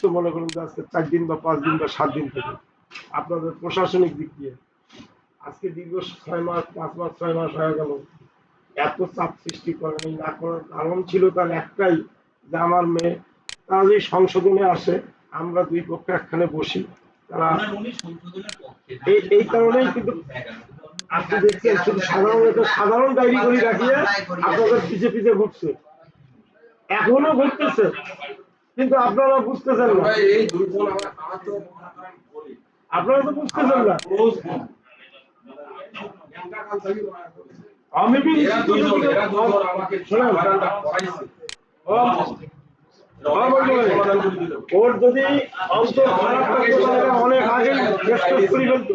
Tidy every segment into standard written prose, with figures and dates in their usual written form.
তো মনে করুন যে আজকে 4 দিন বা 5 দিন বা 7 দিন থেকে আপনাদের প্রশাসনিক দিক দিয়ে আজকে দীর্ঘ 6 মাস 5 মাস 6 মাস হয়ে গেল এত চাপ সৃষ্টি করেনি। না করার কারণ ছিল তার একটাই, যে আমার মেয়ে তারা যদি সংশোধনে আসে আমরা দুই পক্ষে একখানে বসি, তারা এই কারণেই কিন্তু আপনি দেখছেন শুধু সাধারণ ডায়েরি করে রাখিয়ে আপনাদের পিছিয়ে পিছিয়ে ঘুরছে, এখনো ঘুরতেছে, কিন্তু আপনারা বুঝতেছেন না, আপনারা তো বুঝতেছেন না। আমি ওর যদি অন্তর খারাপ থাকতো তাহলে অনেক আগে করে ফেলতো।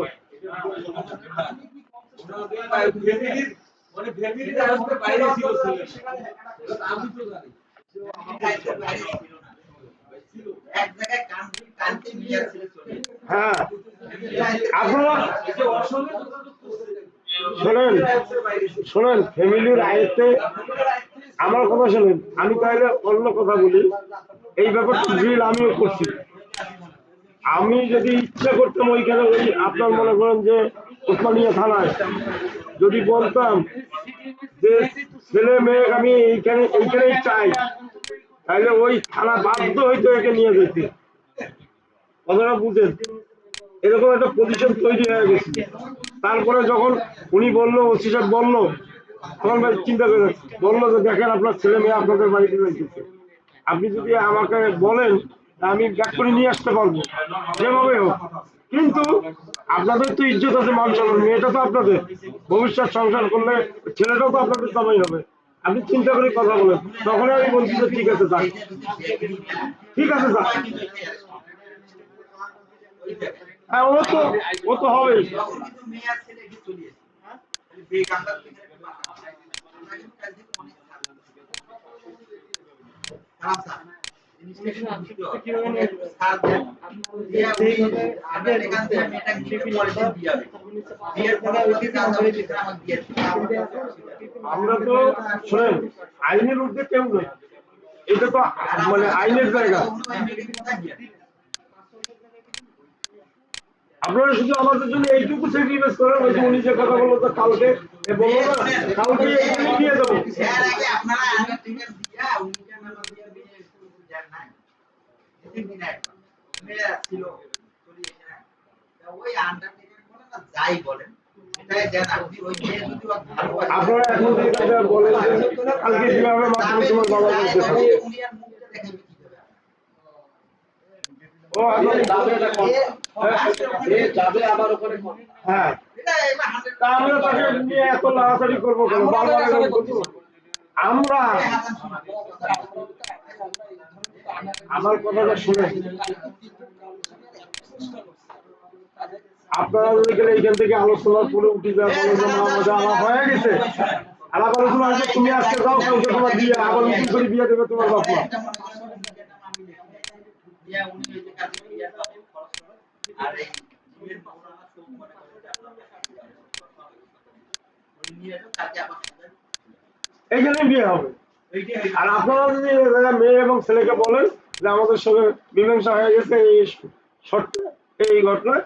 হ্যাঁ আপনারা শোনেন ফ্যামিলির আয়ত্তে আমার কথা শোনেন, আমি তাহলে অন্য কথা বলি, এই ব্যাপারটা ড্রিল আমিও করছি। আমি যদি ইচ্ছা করতাম ওইখানে ওই আপনার মনে করেন যে ওসমানিয়া থানায় যদি বলতাম যে ছেলে মেয়ে আমি এইখানেই চাই, তাহলে ওই থানা বাধ্য হইতো একে নিয়ে যেতে। কথাটা বুঝেন, এরকম একটা পজিশন তৈরি হয়ে গেছে। তারপরে যখন উনি বললো, ওসি সাহেব বললো, তখন ভাই চিন্তা করে বললো যে দেখেন আপনার ছেলে মেয়ে আপনাদের বাড়িতে যাইতেছে, আপনি যদি আমাকে বলেন আমি ব্যাক করে নিয়ে আসতে পারবো যেভাবে হোক, কিন্তু আপনাদের তো ইজ্জত আছে, মান সম্মান, মেয়েটা তো আপনাদের, ভবিষ্যৎ সংসার করলে ছেলেটাও তো আপনাদের সবাই হবে, আপনি চিন্তা করে কথা বলেন। তখনই আমি বলছি যে ঠিক আছে যাক, ঠিক আছে যাক। হ্যাঁ ও তো হবেই। আমরা তো শোনেন আইনের ঊর্ধ্বে কেউ নয়, এটা তো মানে আইনের জায়গা। আপনারা শুধু আমাদের জন্য এইটুকু স্যাক্রিফাইস করেন, ওই যে উনি যে কথা বললো তো কালকে বললো না, কালকে দিয়ে দেবো। আপনারা এখন বলেন কালকে কিভাবে মাধ্যমে তোমার বাবা হ্যাঁ আমরা তাকে নিয়ে এত লাড়াতাড়ি করবো কেন, আমরা আমার কথাটা শুনে আপনারা যদি গেলে এইখান থেকে আলোচনার পরে উঠে যাওয়া আলাপ হয়ে গেছে, আলাপ আলোচনা হয়েছে, তুমি আজকে যাও কালকে তোমার বিয়ে, আবার নতুন করে বিয়ে দেবে তোমার বাবা। এইখানে বিয়ে হবে। আর আপনারা যদি মেয়ে এবং ছেলেকে বলেন যে আমাদের সঙ্গে মীমাংসা হয়ে গেছে এই শর্তে এই ঘটনায়,